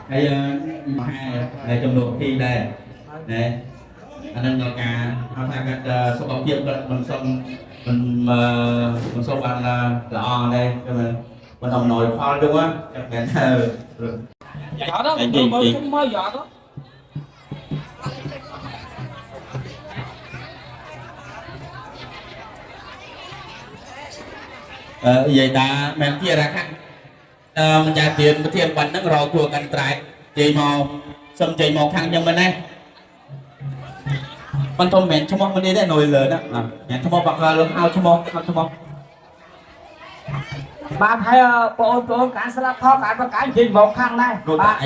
hay hai này trong độ thi đây này anh em ngồi nhà tham gia các số học viên mình số bạn lọ đây cho mình đồng nồi kho đúng á các bạn giỏ đó mới giỏ đó vậy ta mình chia ra khác mình trả tiền một thiên bánh nó rồi chùa cần trái chạy màu xâm chạy màu khăn cho mình nàyมันทมเหม็นชั่วโมงวันนี้ได้หน่วยเลยนะอย่างชั่วโมงบางเราเอาชั่วโมงบ้านให้โปรการสลับท่อการประกันยิงหมกข้างได้ rồi tại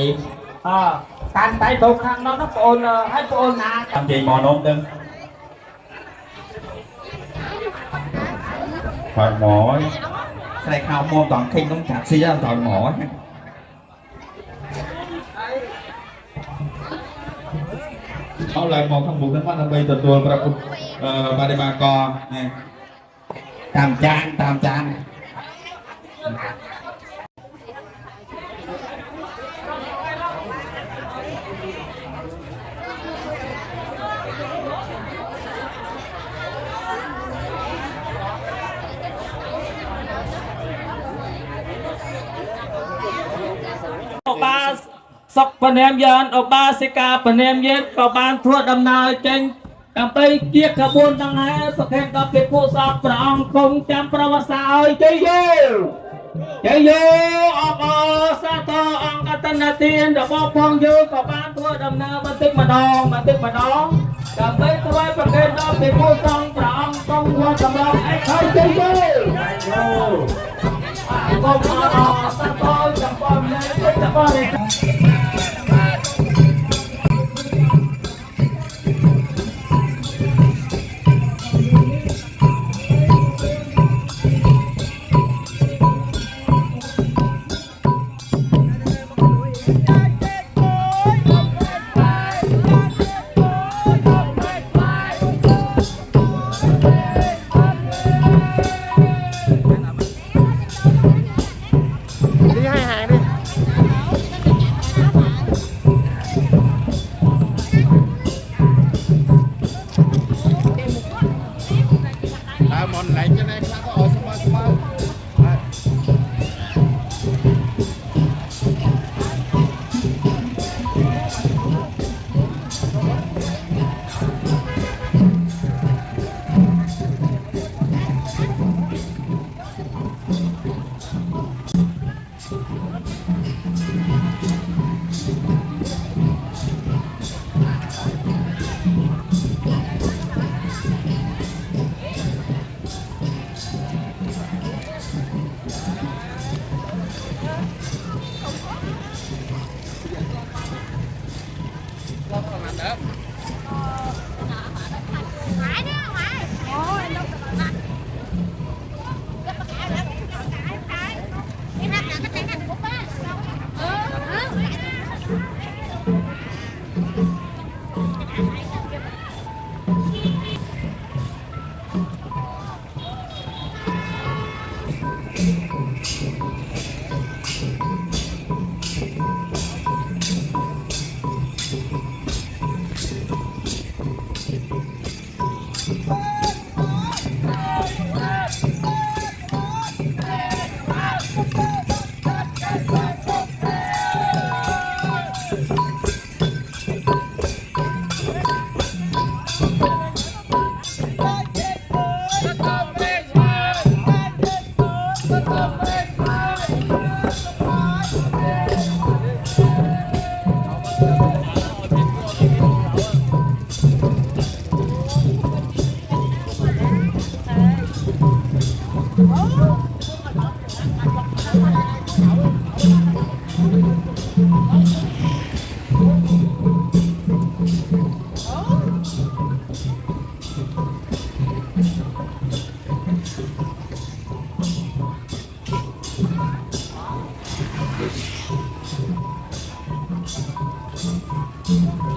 การไต่ตกข้างน้องนักโอนให้โอนนา ทำchạy màu nôm đơn thoại mỏ cái khao môn toàn khinh cũng chặt xí ra thoại mỏเอาเลยมองข้างบนข้างล่างไปตัวประกุบาริบากรตามจาน ba sọc phần em dân ở ba xe ca phần em dân có ban thua đầm nào trên đầm tây kia cả buôn đằng hai thực hiện đập bị cô sọc phòng không chăm pro sa ơi chơi vô ở sa to ông cả tân là tiền được bao phong vô có ban thua đầm nào mà tích mà đo đầm tây có ai thực hiện đập bị cô sọc phòng không qua đầm nào ai chơi vô không có sa to chẳng còn lấy chẳng còn អ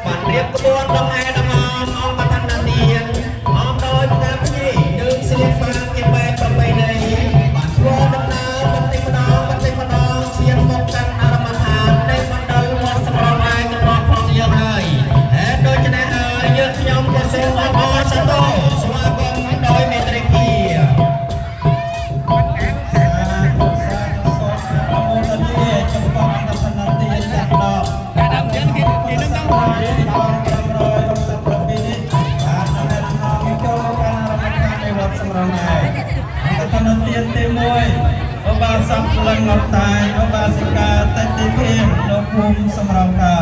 bản điệp buôn đông ai đông ông bà thân đàn điền ông đôi ta nhị đường xuyên pha kim bè trong bầy này bản buôn đông nào bất tình mà đong xuyên một căn aram hàn đây con đầu một sầm rong ai con bọc phong dương hơi hết đôi chân này hơi nhớ nhóm của sông ông bò sa tô xóa con đôi mẹ trời kia sắp lần ngọc tài ông bà sinh ca tây tây thiên ông phum sông rong ca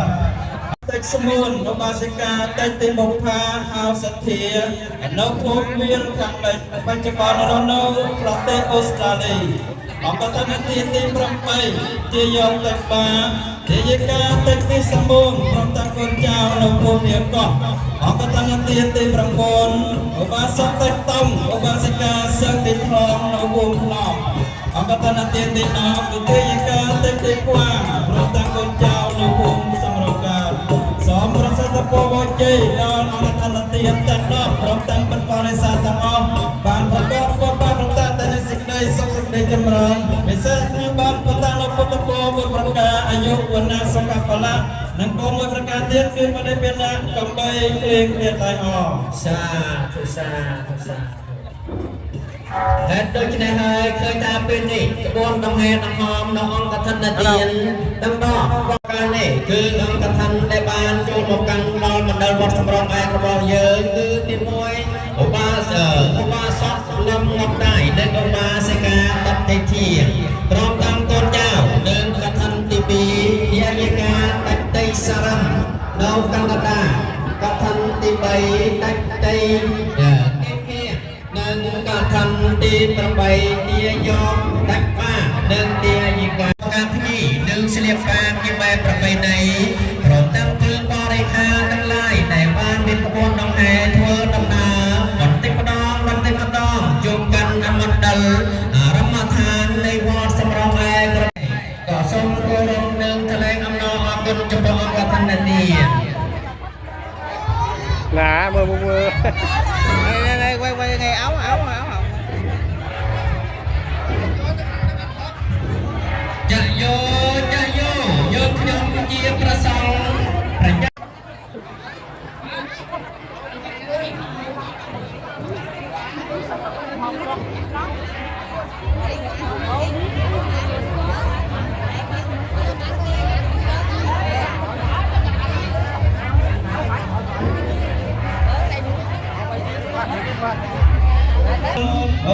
tây sông môn ông bà sinh ca tây tây bông tha hào sát thia ông phum viên khang lệch bạch chập on nô prate Australia ông bà tân thiên tây prang bay chia yong tây ba địa ca tây tây sông môn ông ta con chào ông phum niệm cọ ông bà tân thiên tây prang môn ông bà sắp tây tông ông bà sinh ca sơn tây thong ông phum lọ ông bà tân tiên tiên nó từ thế ca tên tên qua rồi ta con chào nó cùng sông rong ca xóm rong sa ta po bôi chi đó ông bà tân tiên tên đó rồi ta bên qua này sa ta ông bàn phật đó qua ba rồi ta tên sinh đây sông sinh đây châm rong bây giờ như bàn phật ta nó phật ta po bôi phật ca ayu quân na sông ca phật la nâng con môi phật ca tiên kia mà đây bên na cầm bay lên điện tai họ sa hết đôi chân này hơi khơi ta bên này buôn đông hè đông hòm đông ông cắt thân là tiền đông đó con này cứ ông cắt thân đại ban cho một căn đo một đầu một sầm rong ai có bao giờ cứ đi môi ông ba sót lâm ngọc đại đến ông ba sẽ ca tập thể thiền trong tam tôn chào đến cắt thân tivi dia ca tập tây saram đâu Canada cắt thân tivi tập tây nâng cả thân đi trong bầy tia gió đắc ba nâng tia gì cả các thi nâng sẽ liệp phàm như bài trong bầy này rồi tăng thương bao đầy kha tăng lai đại ban bên con đông hè thua đông na vẫn tích mà đong chung căn âm mặt đල් rắm mặt thanในวอดสำรองแรงก็สมโกรมหนึ่งทะเลอำนองอกุลจุบองกับพันนาทีหนามือquay ngày áo chạy vô nhóm chia pra song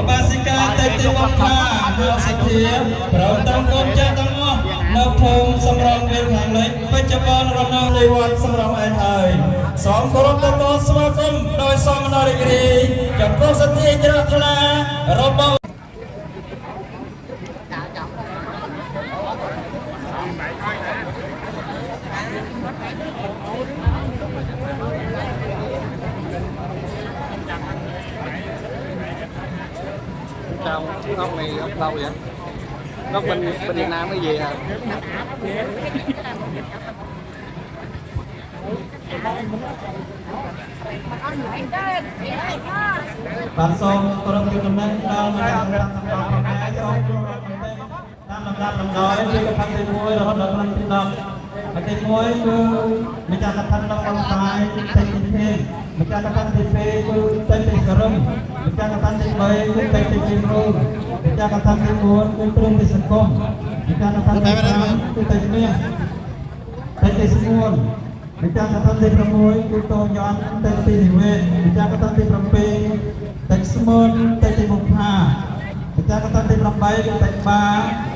bà sinh ca tây tây bông tha hào sát thia rồi tăng con cha tăng ngõ nấu phum sông rong viên hàng lấy bạch chập on rồi nấu lê quan sông rong ai thời xóm cô rong tăng con sma phum đôi xóm nari kiri chập con sát thia chợ thla rồi bao sao góc này góc đâu vậy góc bên Việt Nam cái gì hả bản sông cô rong tăng con đang làm nói đi cái thằng tiền môi rồi đó làm tiền đồng tiền môi cứ mình chặt thằng đồng con tài tiền tiền mình chặt thằng tiền phê cứ tiền cà râm mình chặt thằng tiền bay cứ tiền rô mình chặt thằng tiền muôn cứ tiền sân công mình chặt thằng tiền trắng cứ tiền miên tiền muôn mình chặt thằng tiền môi cứ to nhọn tiền về mình chặt thằng tiền phê tiền muôn tiền mục hà kita kata di Rambai kita ba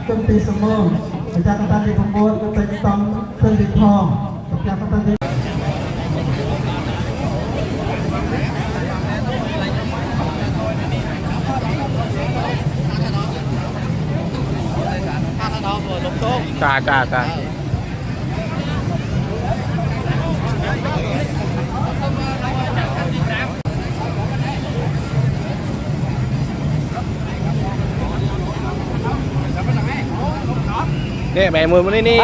kunti semua kita kata di Pembut kita tong sendiri thong kita kata di จ้านี่แบมือมันนี่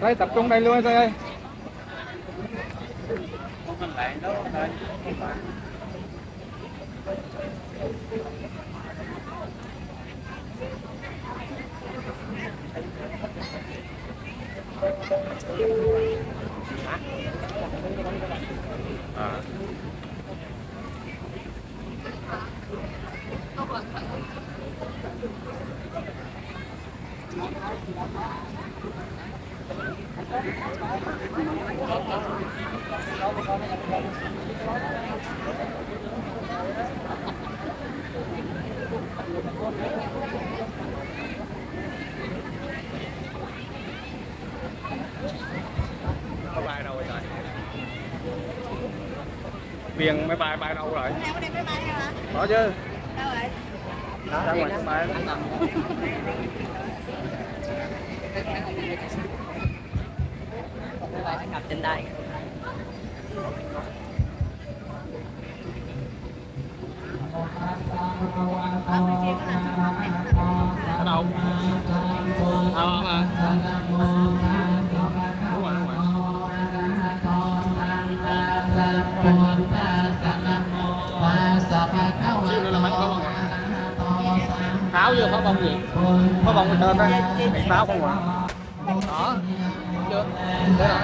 đây tập trung đây luôn đây tiền máy bay đâu rồi? Hôm nay có đi máy bay hả? Có chứ. Đâu rồi? Đó, ra ngoài máy bay. Ngập trên đây. Ở đâu? Mà. Đúng rồi. Siêu này là bánh có bông pháo chưa, pháo bông gì? Pháo bông trên đó, cái pháo không à? Đó, chưa? Thế rồi.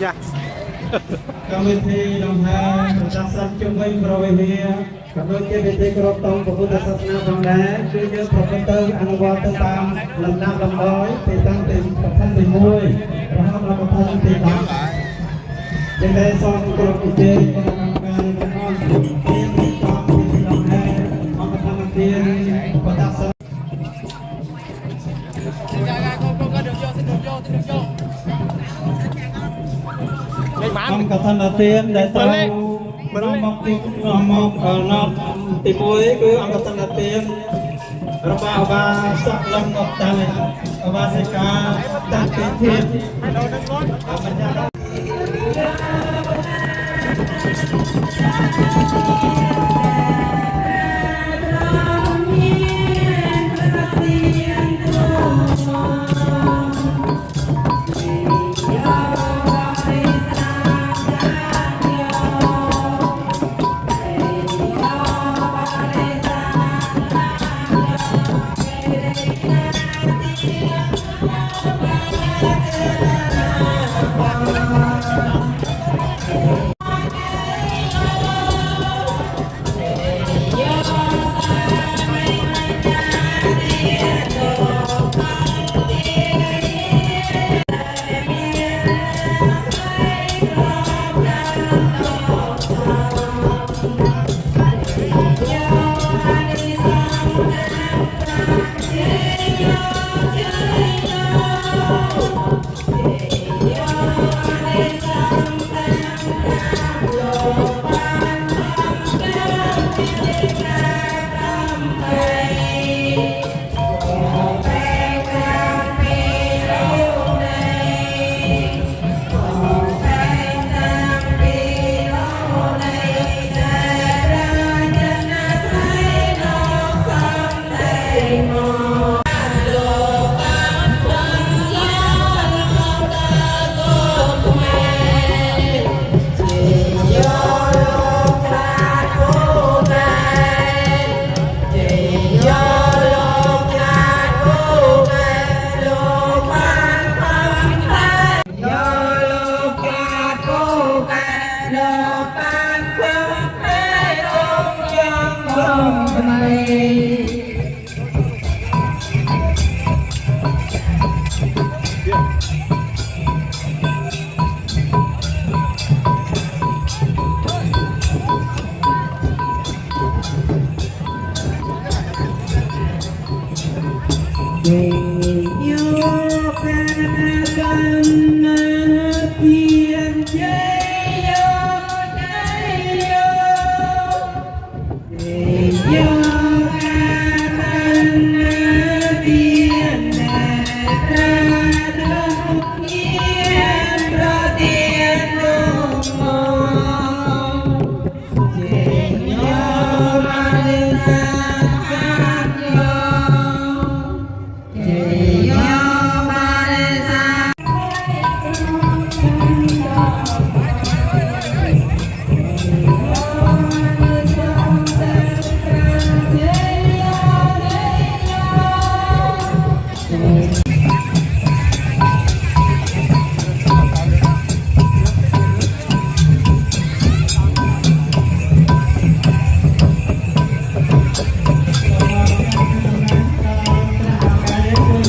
Dạ. កម្មវិធីដង្ហែប្រចាំស្រុកជុំវិញប្រវេហាក៏ដូចជាពិធីគោរពតងពុទ្ធសាសនាផងដែរគឺយើងប្រព្រឹត្តទៅអនុវត្តទៅតាមលំដាប់លំដោយពីតាំងពីប្រធានទី1រហូតដល់ប្រធានទី10ជាងដែលសូមគោរពជេរក្នុងការទាំងអស់ពីទីតាមពិធីដង្ហែអង្គធម្មទានបដិស័ក អង្គកថាទានដែលត្រូវមកទីមកទី1គឺអង្គកថាទានរបស់អាវាស័កលំអត់តែអាវាសិកាតាំងពីធានបញ្ញ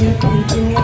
អ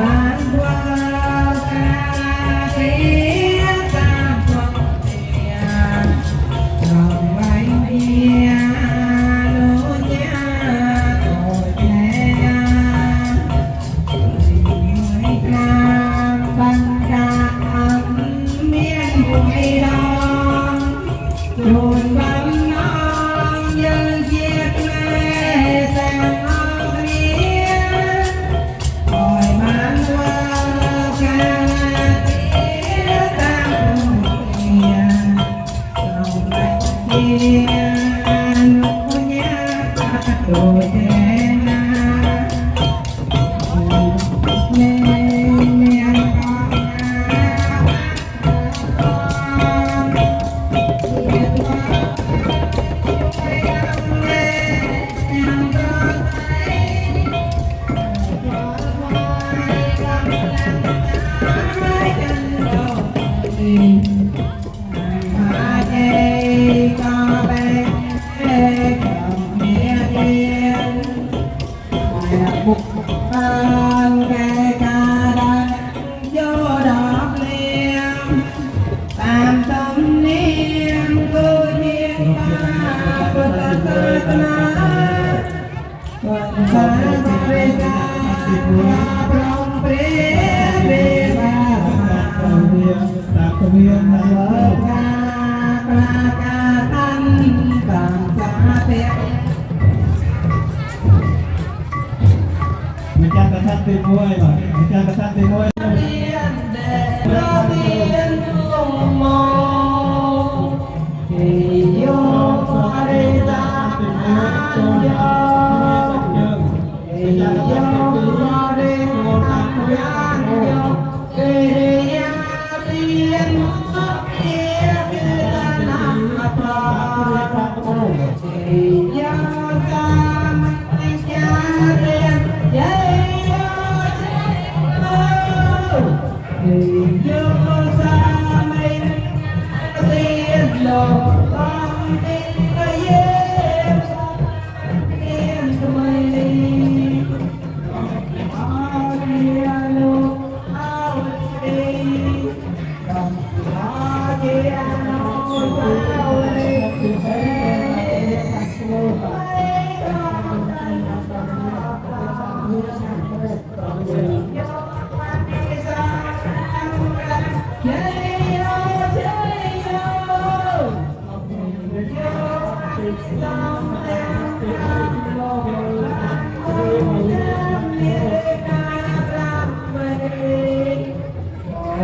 Hãy subscribe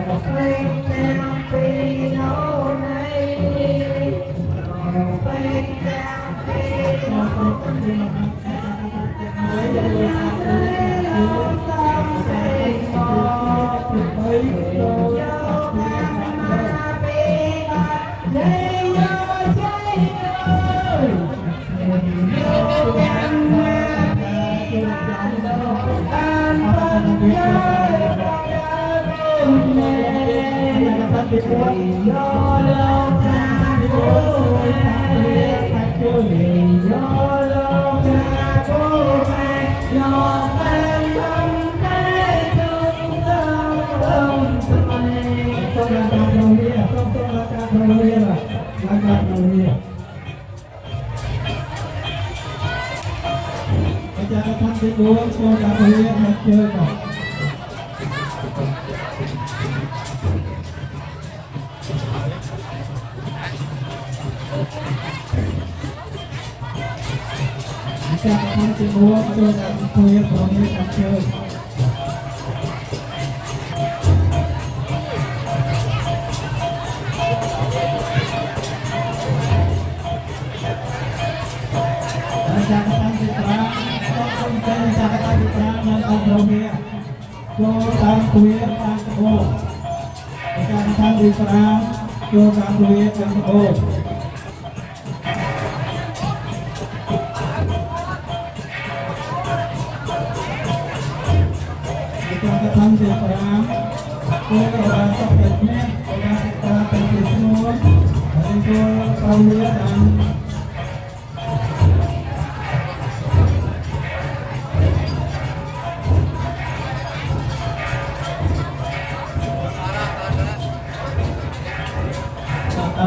cho kênh Ghiền Mì Gõ để không bỏ lỡ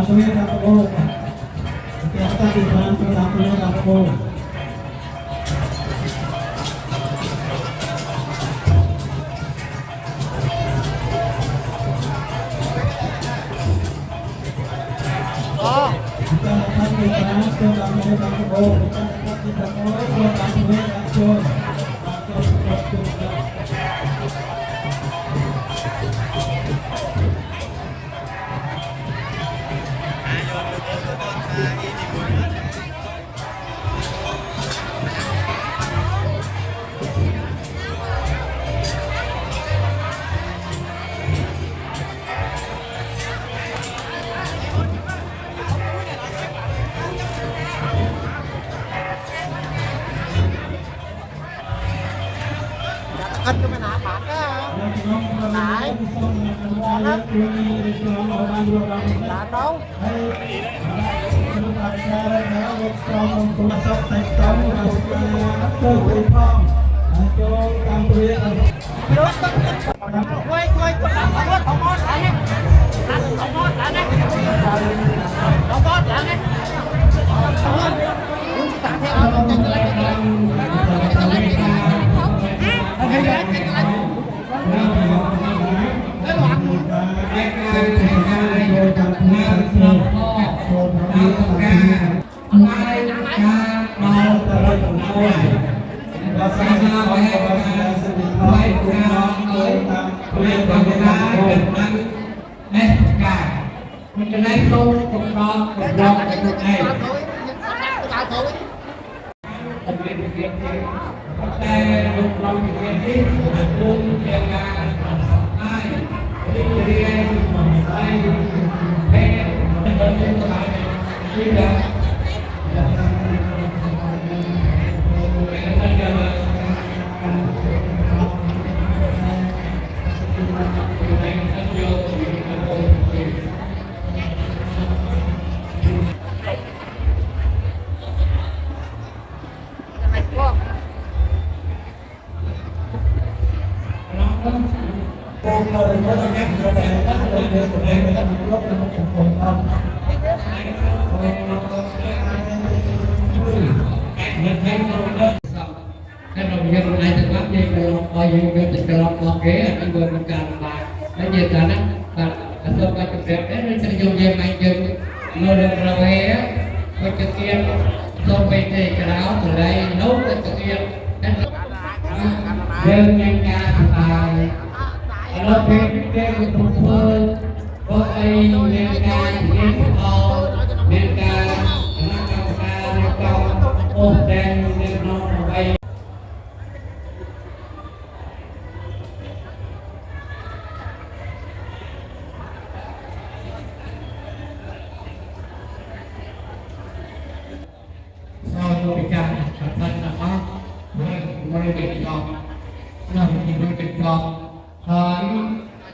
Tampuya Tampo. Kita di dalam Tampuya Tampo. Kita akan kita Tampuya Tampo. Kita Tampuya Tampo. Cắt cho mày nã bản đó. Nãy. Là đâu? Quay quay không mót lại nhé. Không mót lại nhé. Không mót lại nhé. Tạm theo áo chân lại. Mình cái này không cũng đó cái nàyแต่เราอยู่เรียนที่วงเรียนงานได้เรียนไปแพ้เดินเรียนไปที่จะ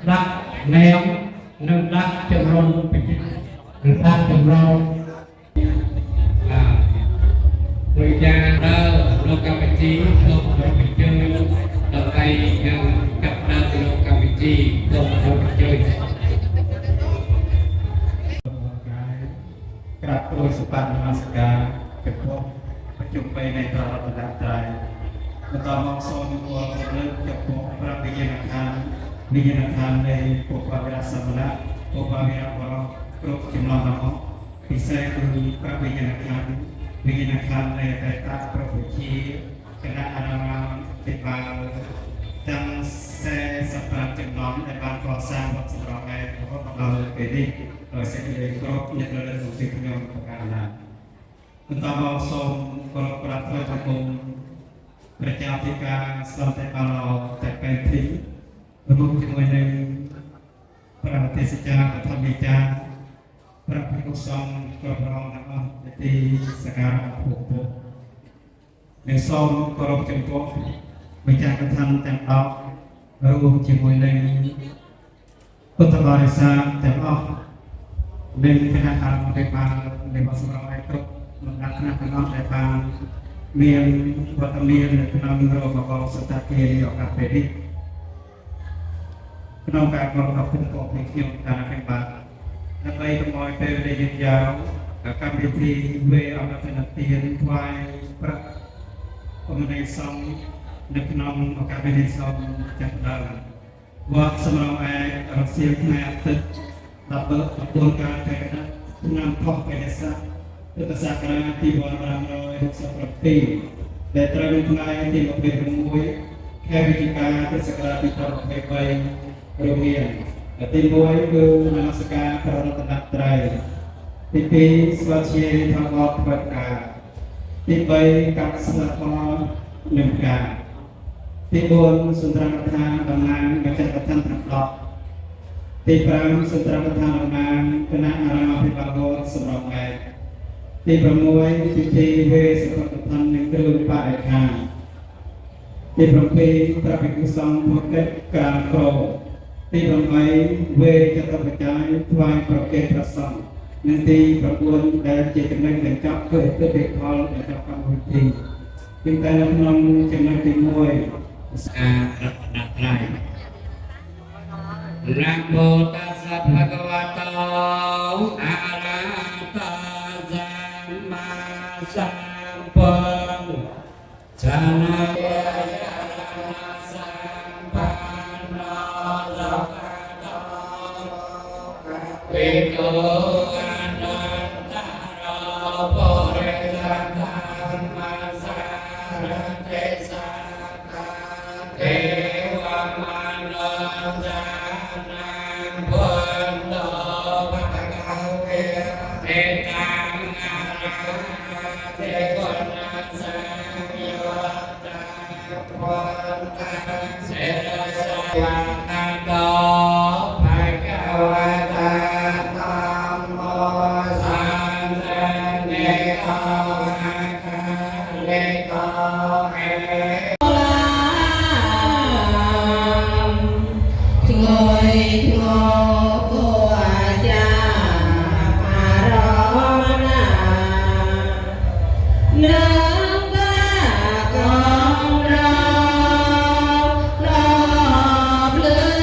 รักแนวหนึ่งรักจำลองเป็นหรือรักจำลองบริจาคเราโลกาวิจีโลกเราไปเจอต่อไปยังกับเราโลกาวิจีโลกเราไปเจอกราบตัวสุปันมาสกาเป็นพวกประจุไปในตลอดระดับใจแล้วก็มองโซนตัวเริ่มจากพวกพระวิญญาณทานวิญญาณทานในพวกพระเวรสมณะพวกพระเวรบรมกรบจำลองน้องพิเศษคือพระวิญญาณทานวิญญาณทานในแต่ตาพระพุทธีคณะอารามติบาลจังเสสปราจำลองในบ้านก่อสร้างวัดสำรองในพระพุทธเราเป็นที่เสด็จกรบยันเดินสู่สิ่งที่เราประการนั้นต่อมาทรงกรบประทับพระองค์ประจำที่การสอนแต่เราแต่เป็นทิ้งรวมถึงวันหนึ่งพระเทศจาพระธรรมิจาพระภิกษุสงฆ์กรองน้ำในที่สการะผูกโบในทรงกรบจำพวกวิจารณ์ธรรมแต่งออกรวมถึงวันหนึ่งพุทธบริษัทแต่ออกเป็นคณะกรรมการในวัดสมรภูมิครบมันนักคณะกรรมการเมียนวัดเมียนคณะมรดกสถาเกียรติออกการเป็นคณะการมรดกเป็นกองเพลงการแข่งขัน ដើម្បីកុំឲ្យពេលវេលាយឺតយ៉ាវកម្មវិធីវេអបអរណទានថ្វាយប្រាក់អមនេសង្ឃនៅក្នុងឱកាសវិនិច្ឆ័យចាប់ដើមវត្តសម្រាប់ឯករសៀលថ្ងៃអាទិត្យដើម្បីទទួលការកែកឆ្នាំខុសបរិស័ទពុទ្ធសករាជ2567ដែលត្រូវនៅថ្ងៃទី26ខែវិច្ឆិកាពុទ្ធសករាជ2023រួមមានទី1គឺនមស្ការព្រះរតនត្រ័យទី2ស្វាធ្យាយធម្មបទផ្កា ទី3កាប់ស្លាប់ផងនឹងការទី4សុន្ទរកថាតំណាងបច្ចេកឋានទាំង10ទី5សុន្ទរកថាតំណាងគណៈអារាមអភិបាលវត្តសម្រាប់ឯកទី6ពិធីវេសុខដ្ឋាននិងគ្រឿងបរិក្ខារទី7ព្រះភិក្ខុសង្ឃមកកិច្ចការក្រទី8វេចតុបច្ច័យថ្វាយប្រគេតព្រះសង្ឃនិងទី9ដែលជាចំណុចបញ្ចប់គឺទិដ្ឋិផលដែលចប់កម្មវិធីពីតែនៅក្នុងចំណុចទី1ការរតនត្រ័យណាមោតាសៈភគវតោអរហតសម្មាសម្ពុទ្ធចានាวิโกอนันตโรปุริสัทธัมมัสสะเทสักขะเทวมนุสานังพุทโธภคะเวเมตตังอะระหะเทกุณัสสังโยตังพุทธังเสรสะวะนะโตภะคะวะตาHãy subscribe cho kênh Ghiền Mì Gõ để không bỏ lỡ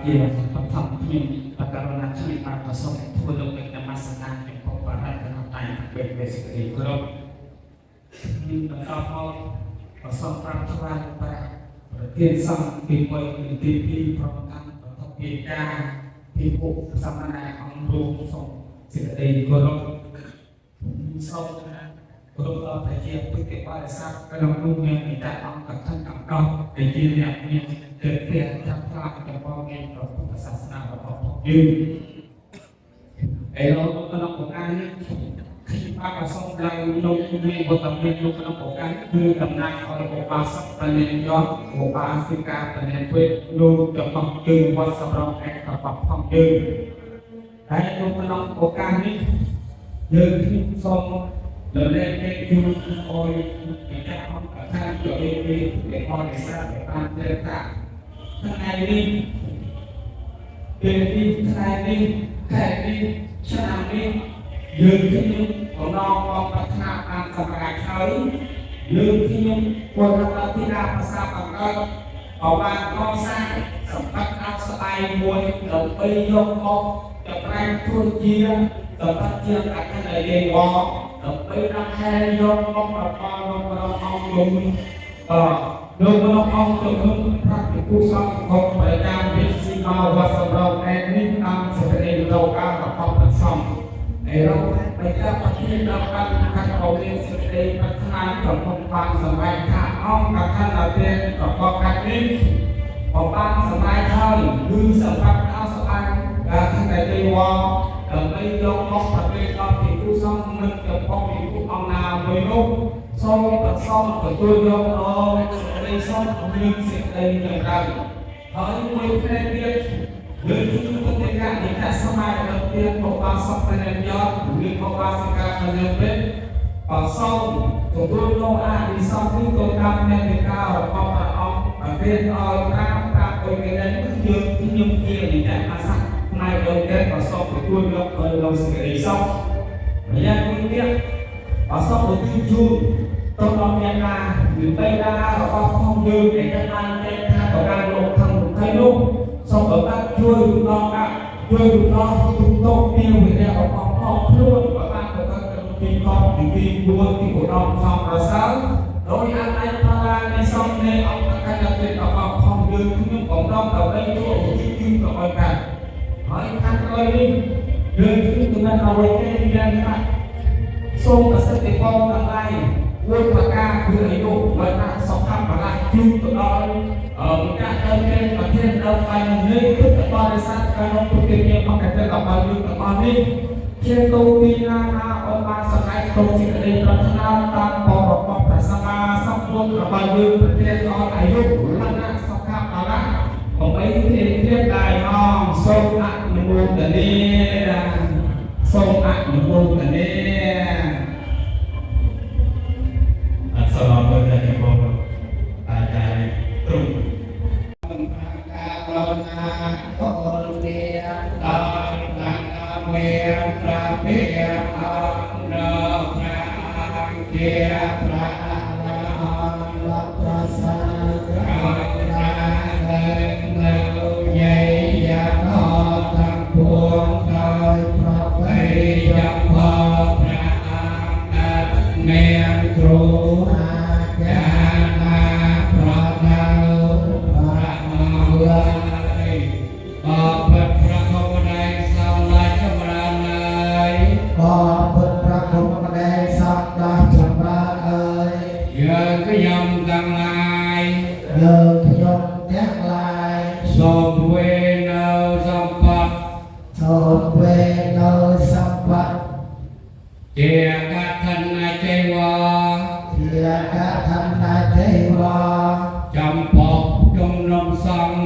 ជាបឋមគ្មានបករណាជីវិតបានប្រសពធ្វើលោកនៅនមស្ការនៃពុទ្ធបរិស័ទតាមតែបេតវេសេរីគ្រប់មានបន្តមកប្រសពប្រាំថ្វាយប្រាប្រទានសំពីមួយទីពីរប្រកាន់បឋមពីការពីពុទ្ធសមណែអង្គរួមសូមសេចក្តីគោរពសូមគ្រប់ប្រជាពុទ្ធបរិស័ទក្នុងនោះមានមេត្តាអង្គកថាអង្គដែលជាអ្នកមានចិត្តព្រះចាំផ្លាស់ចំពោះនៃព្រះពុទ្ធសាសនារបស់យើងហើយเราក្នុងប្រការនេះខ្ញុំបានប្រសងឡើងលោកមានវត្តមានលោកក្នុងប្រការគឺតំណាងឲ្យឧបាសកបញ្ញាយន្តឧបាសិកាបញ្ញាពេទ្យលោករបស់យើងវត្តសម្រាប់ឯកបផងយើងហើយលោកក្នុងប្រការនេះយើងខ្ញុំសូមលើកលែងគេជួយអោយពីការអង្គថាជួយពីអរនិសាបានទេថាថ្ងៃនេះពេលនេះថ្ងៃនេះខែនេះឆ្នាំនេះយើងខ្ញុំកំណងមកប្រាថ្នាបានសម្រាប់ហើយយើងខ្ញុំពលរដ្ឋទីណាភាសាបង្កើតក៏បានកសាងសម្បត្តិអស្ចារ្យមួយដើម្បីយកមកចម្រើនជួយជាសម្បត្តិជាអក្សរលេខវដើម្បីដាក់ហែយកមកប្រព័ន្ធរបស់អង្គលោកលោកអង្គលោកប្រាក់គូសង្ឃของប្រចាំវិទ្យាមកវត្តសម្រាប់ឯនេះតាមសេចក្តីលោកការរបស់ព្រះសង្ឃហើយเราไปจับประเทศเราการขัดเอาเรื่องសេចក្តីប្រាថ្នាของបានសម្រេចថាអង្គកថាអធិប្រកបកាត់នេះបានសម្រេចហើយគឺសម្រាប់អសអានការទាំងតែទេវដើម្បីយកមកប្រតិបត្តិពីគូសង្ឃមិនចំពោះពីគូអង្គណាមួយនោះសូមប្រសងទទួលយកអរសេចក្តីសុខមានសេចក្តីចម្រើនហើយមួយផ្នែកទៀតលើកទីពុទ្ធិកានិកសមាធិទៀតបបាសកបញ្ញាយន្តឬបបាសិកាបញ្ញាពេទ្យប្រសងទទួលយកអានិសង្ឃនេះទៅតាមមេត្តារបស់ព្រះអង្គប្រទានឲ្យតាមដោយគេដែលយើងខ្ញុំជានិកអាស័កផ្នែកដោយគេប្រសពទទួលយកទៅលោកសេចក្តីសុខរយៈពេលទៀតប្រសពទៅជូនទៅដល់អ្នកណាឬបេតារបស់ផងយើងដែលបានតែថាបកាលោកខាងក្នុងនោះសូមបានជួយដល់ការជួយដល់ទុកតោពីវិទ្យារបស់ផងខ្លួនបានទៅដល់ទីខំទី4ទីឧត្តមសំប្រសើរដោយអានផាឡានៃសំនៃអង្គការដែលเป็นរបស់ផងយើងខ្ញុំកំដរដើម្បីជួយជួយទៅឲ្យការហើយខាងក្រោយនេះយើងគឺមានអ្វីគេមានថាសូមប្រសិទ្ធផលទាំងឡាយមួយប្រការគឺអាយុបើថាសុខបលាជួយទៅដល់ការទៅគេប្រធានដល់បាននៃពុទ្ធបរិស័ទក្នុងពុទ្ធជាអង្គការរបស់យើងទាំងអស់នេះជាទូពីណាអរបានសម្ដែងក្នុងសេចក្តីប្រាថ្នាតាមបររបស់ព្រះសម្មាសម្ពុទ្ធរបស់យើងប្រទានដល់អាយុវណ្ណៈសុខបលាដើម្បីធានាដែរអង្គសូមអនុមោទនាសូមអនុមោទនាអសរពុទ្ធជាបងអាចារ្យទ្រុងការករុណាកុលវិដល់តាមមេប្រាពេអរប្រាជាប្រាលប្រសាករុណានៅញៃយ៉ាអទាំងពួងដោយប្រពៃយ៉ាងផលប្រាមានគ្រូអាចារ្យណាប្រដៅប្រាក់មកឡើយអពុទ្ធប្រគំនៃសោឡាចម្រើនឡើយអពុទ្ធប្រគំនៃសោឡាចម្រើនអើយយើងខ្ញុំទាំងឡាយយើងខ្ញុំទាំងឡាយសូមវេនៅសម្បត្តិសូមវេនៅសម្បត្តិជាកឋិនចេវជាកឋិនចេវចំពោះជំនុំសង្ឃ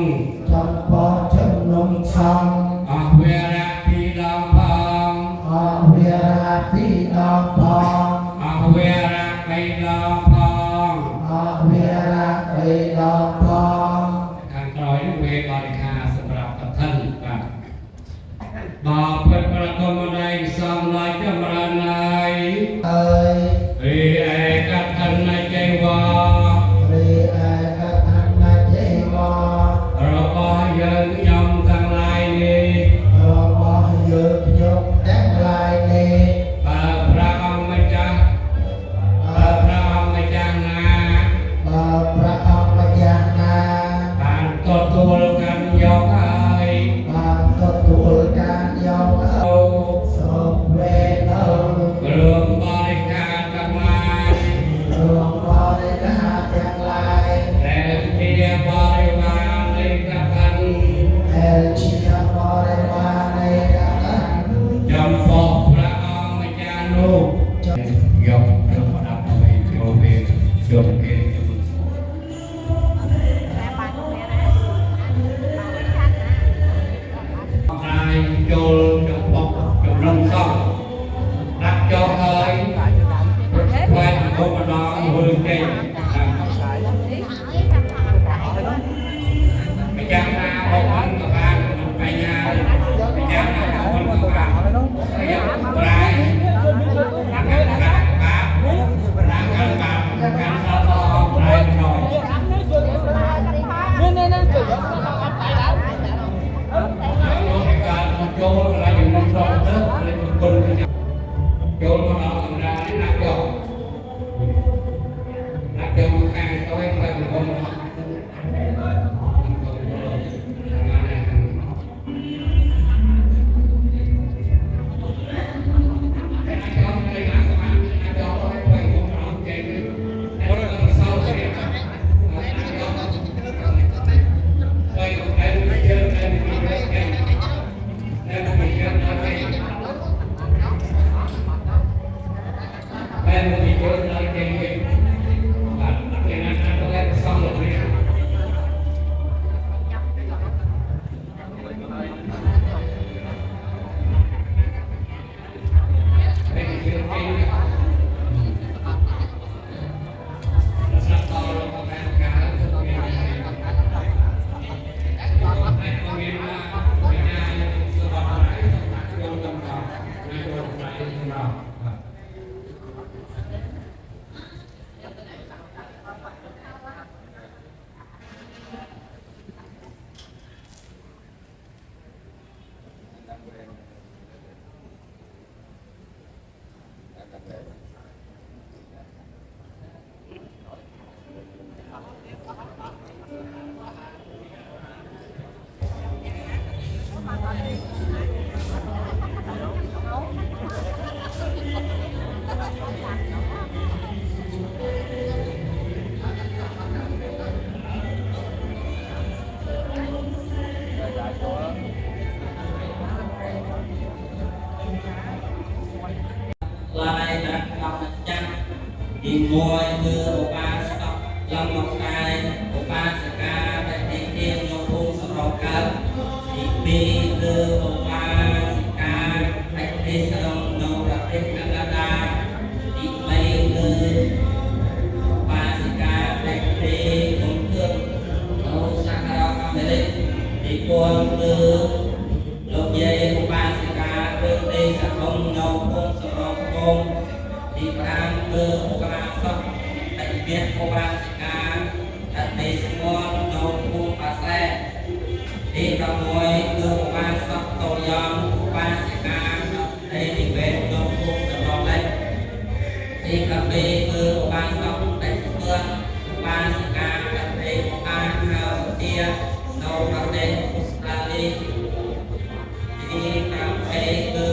ចំពោះជំនុំសង្ឃអវេរៈពីដងផងអវេរៈពីដងផងអវេរៈពីដងផងអវេរៈពីដងផងខាងក្រោយនេះវេបរិខាសម្រាប់កឋិនបាទបើពុទ្ធប្រគំនៃសំឡេងចម្រើនឡើយអើយរីឯកឋិនចេវរីឯ aiចូលចំពោះចម្រុំសពដាក់ចូលហើយផ្លែអង្គម្ដងមើលគេម្យ៉ាងណាអបអរក៏បានបញ្ញាម្យ៉ាងណាអបអរក៏បានយ៉ាងប្រែការសតអបប្រែណយចូលកន្លែងមុនសងទៅលេខគុណចូលមកដល់សម្រាប់ណាក់យកខាងទៅឲ្យទៅគុណទីមួយគឺឧបាសកលំមកកាយឧបាសិកាដែលទីទៀងយកភូមិសម្រាប់កើតទីពីរគឺឧបាសិកាដែលទីស្រងនៅប្រទេសកាណាដាទីបីគឺឧបាសិកាដែលទីគុំគឿននៅសហរដ្ឋអាមេរិកទី4គឺលោកយាយឧបាសិកាឬទីសង្គមនៅភូមិសម្រាប់កូនទី5គឺឧបាសកដែលមានឧបាសិកាដែលទីស្មន់នៅភូមិបាសែទី6គឺឧបាសកតូយ៉ងឧបាសិកាដែលទីវេននៅភូមិសរលេខទី7គឺឧបាសកដែលស្ពឿនឧបាសិកាដែលទីអានហៅទានៅប្រទេសអូស្ត្រាលីទី8គឺ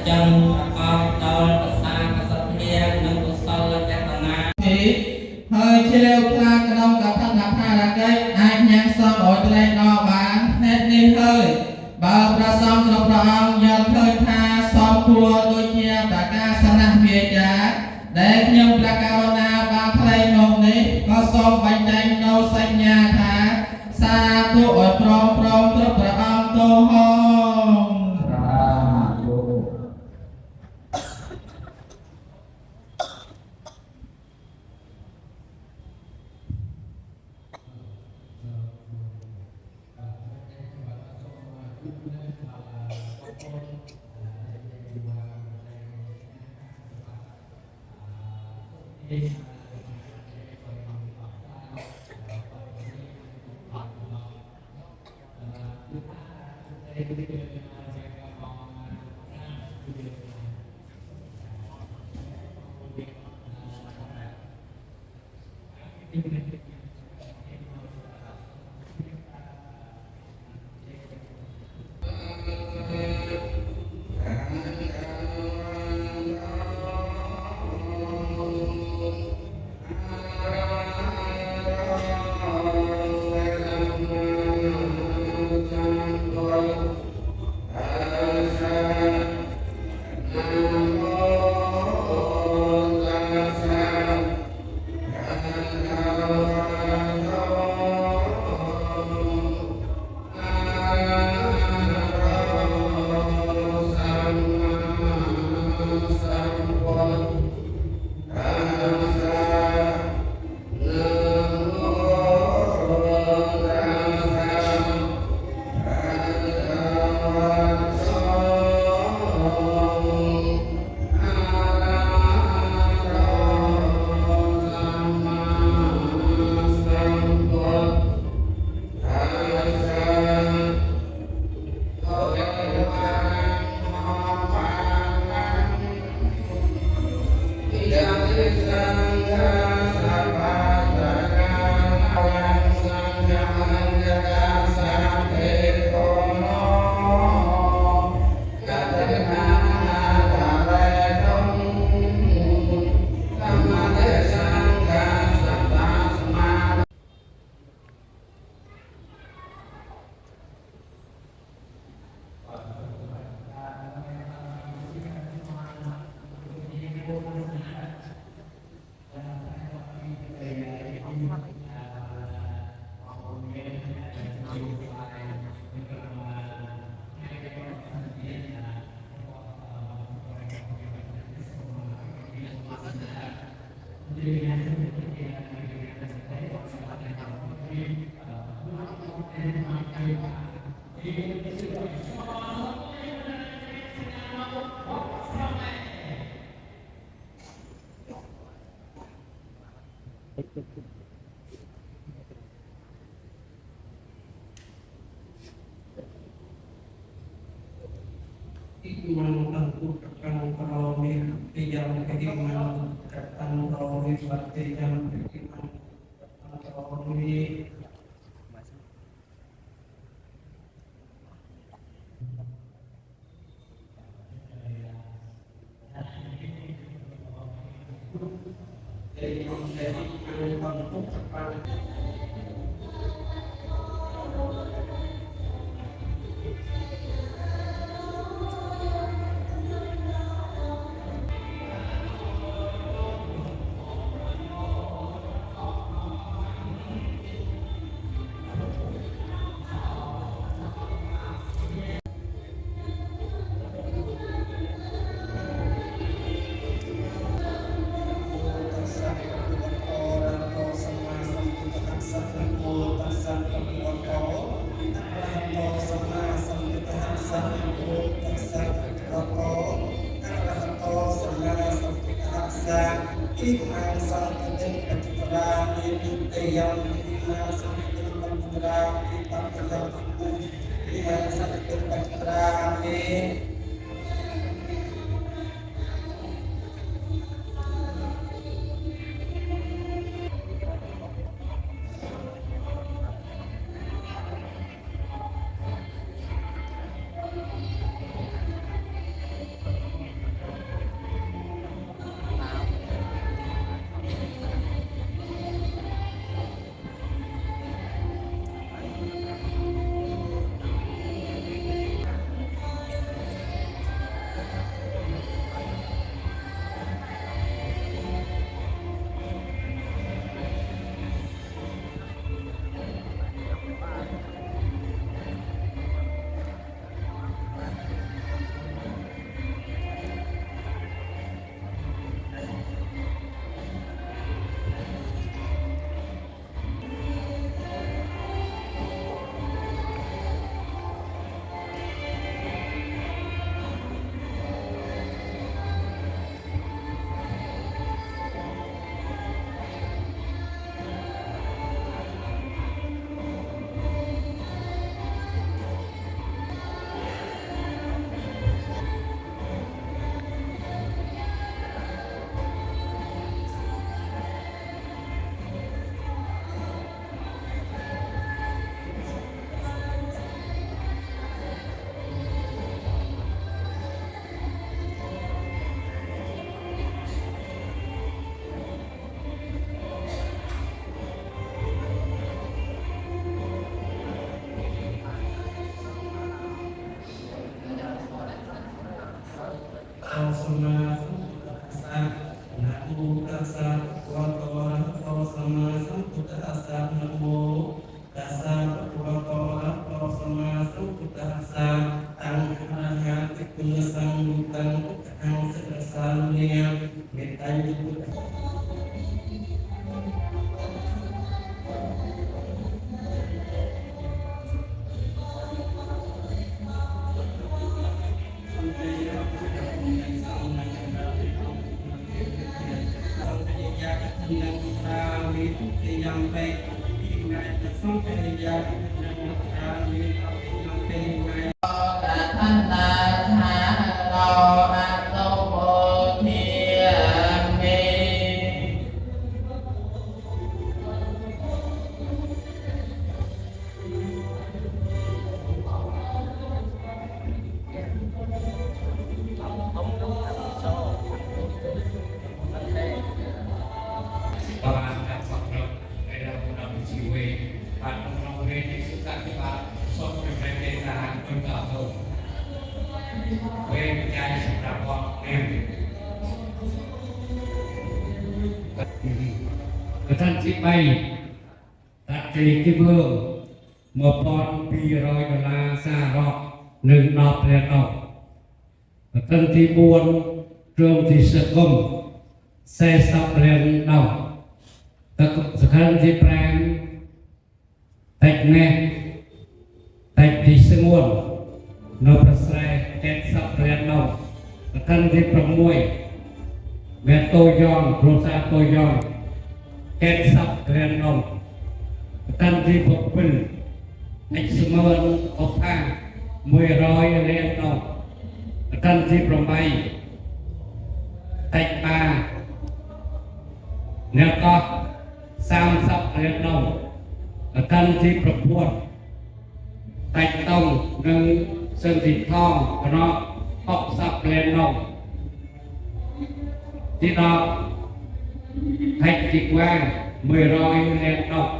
จังออกตอนภาษากษัตริย์เรียนนึกกุศลเจตนาเฮ้ยเชลล์พลากระดองกับท่านนักพาราเกยอายังสอบอดแรงนอบานเน็ตนี่เฮ้ยบ่าวประสองกระพร้อมยันเพิ่นทาสอบครัวโดยเชียร์ประกาศนะเมียจ๋าได้ยังประกาศนาบางใครนมนี้ก็สอบใบแดงโนสัญญาถาสาธุอดพร้อมพร้อมกระพร้อมโตห้อง Iman tentu tekan peromi yang keiman tekan peromi berarti yang keiman tekan peromi Iman santin pencerahan ini yang iman santin pencerahan kita telah iman santin pencerahan iniท่านที่ไปตัดจีที่เพิ่ม$1,200สหรัฐ1 ดอกเหรียญดอกท่านที่บวนเริ่มที่สกุล40 เหรียญดอกแต่สถานที่แปลง tạch nè tạch thì sương nguồn nó bật sai chết sắp lên đâu thân thì trong mùi về tôi giòn rô xa tôi giòn chết sắp lên đâu thân thì bật bình anh sương nguồn ốc thang mùi roi lên đâu thân thì trong bay tạch ba nếu có sam sắp lên đâu thân thì trong buồn tạch tông nâng sơn thịt thong nó học sắp lên nông thì đó thạch thịt vàng 10 roi lên nông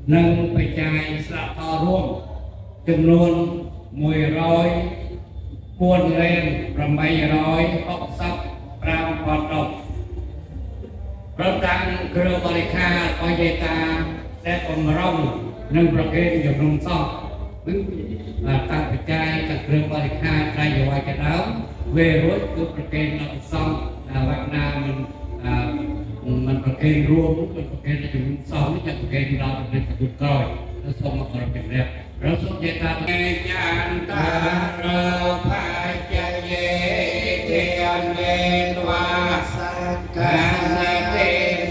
nâng phải chai sạp to luôn chùm luôn 10 roi buôn lên rồi mấy roi học sắp ram hoạt động rồi tăng cơ bali kha coi dây ta sẽ còn rong nângประเภทอยู่ตรงซ่อตั้งปัจจัยจากเครื่องบริการใช้อยู่ไว้กันแล้วเวรุษคือประเภทนำซ่อมวัฒนามันประเภทรวมมันประเภทอยู่ซ่อมนี่จะประเภทเราเป็นกุศลแล้วซ่อมมาก่อนเป็นเรียบเราสนใจตาเงยานตาเราพายใจเย็นเทียนเวนวาสังการเต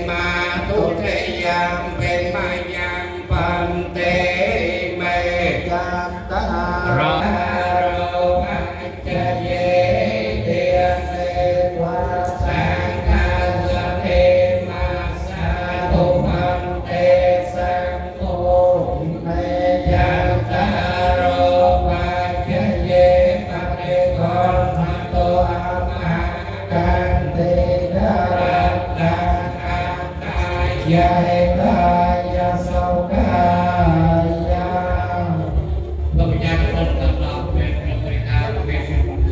มาทุเทียมเป็นมายังปันเตเมจันตาเราพายใจเย็นเทียนเวนวาสังการเตมาสาธุปันเตสังโฆเมจันตาเราพายใจเย็นปฏิกรณโตอามากันเตดารัตตาตายายตายาสกายาเราพยายามคนตลอดเป็นบริการเป็น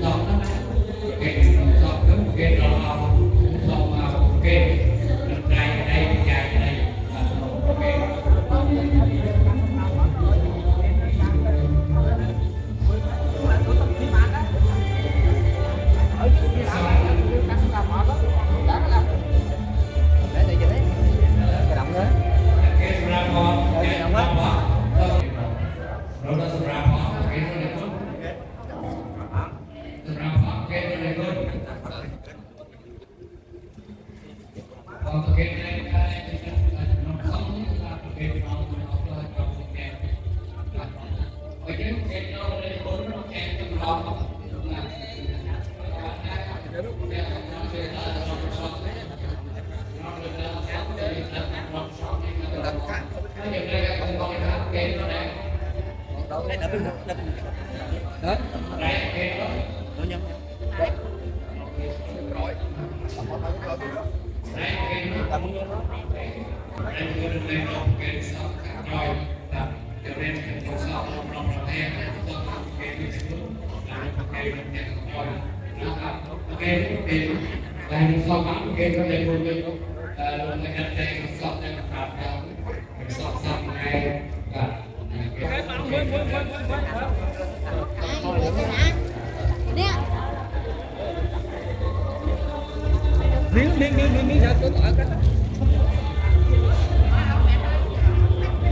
สองนั่นแหละเป็นสองทั้งเป็นเราเอาสองเอาเป็นใจได้ใจได้เป็น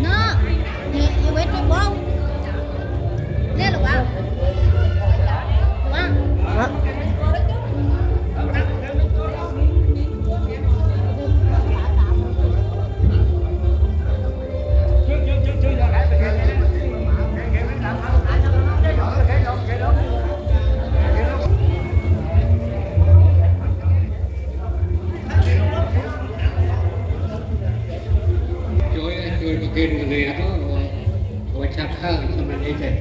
nó như vậy thì bông lên được không? Kiên người đó rồi chặt hơn cho mình đi chơi.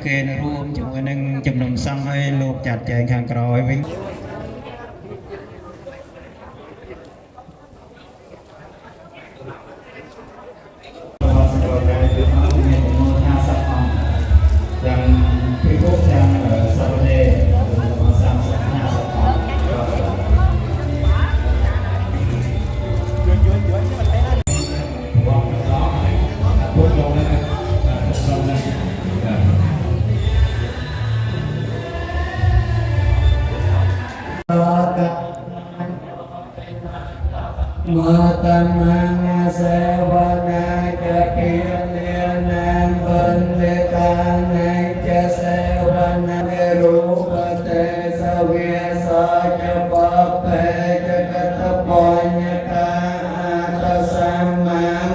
គេនៅរួមជាមួយនឹងជំនុំសង្ឃឲ្យលោកចាត់ចែងខាងក្រោយវិញយ៉ាងពីពុកយ៉ាងសាវនេมาตัมมังเสวนาจะเพียรเลียนามบันเลตานัยจะเสวนาเมรูปเตสเวียสาจะปะเพจะกตปัญญตาอาตสัมมัง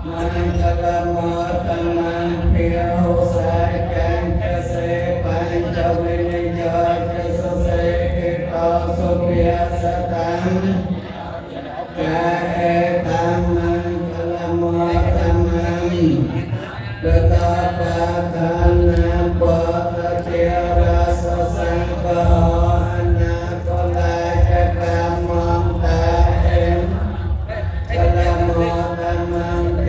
มันจะละมะตัมมังเพียวสายจันจะเสปัญจวินิจจะสุเสกิตาสุเวียสตังกะเอตัมมังจะละมะตัมมังกตาปะทานาปะตะเทระสสังฆะอนาคลาจะกะมังตาเอจะละมะตัมมังเท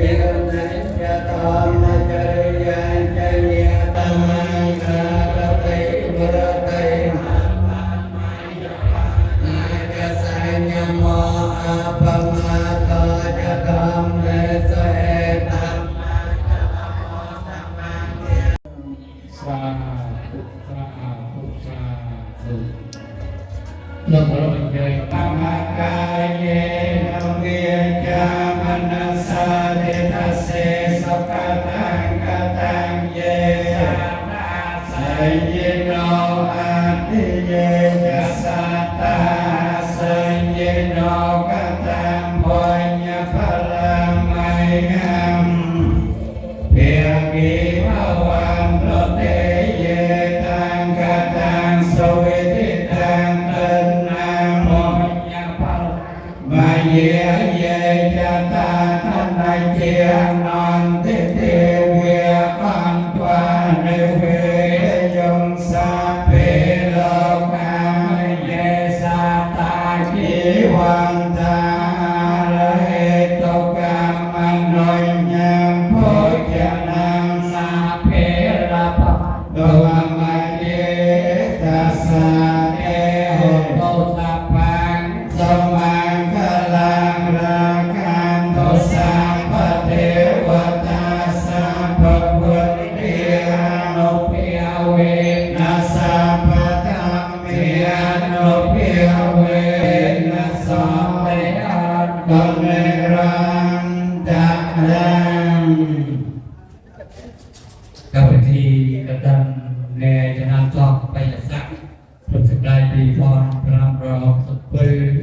นะจะธรรมจริยังจะเนียตัมมังคาระเตวระเตจะสัญญโมอาปมาโตจะธรรมเนสเอตัมสาธุสาธุสาธุนโมเยธรรมกายเยนเวียจามนัสสะเดทัสเสสกตังกตังเยสัยเยโนอาทิเยจัสสะตาสัยเยโนกตังปุญญพลังไมหัมเพียกิภวันโตเตเยตังกตังสวิติตังตันนังปุญญพลังมาเยเยจะตาทันนาเจียนอนติเทเวียปันตวาในเวยงสาเพโลกามเยสาตาคิวันตาระเหตุกรรมโนยังโพจนังสาเพระปะโดมาเยตัสสะเอโหโตสัพพังสมังคลังราคันโตสัพพะเทวตาสัพพะพุทธิยานุภิยเวนัสสัพพะธัมมิยานุภิยเวนัสสัมเมอัตตเมรังจักรังกับพิธีกระทำในจะนำจอกไปสักสุดสัปดาห์ปีพรพรำรอบสุดปืน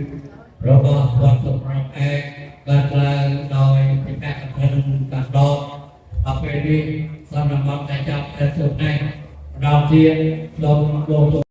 ระบอบวัดสุดรอบเอกการกลางโดยเป็นการกระทำการดอกต่อไปนี้สำหรับการจับแต่สุดในเราเทียนลง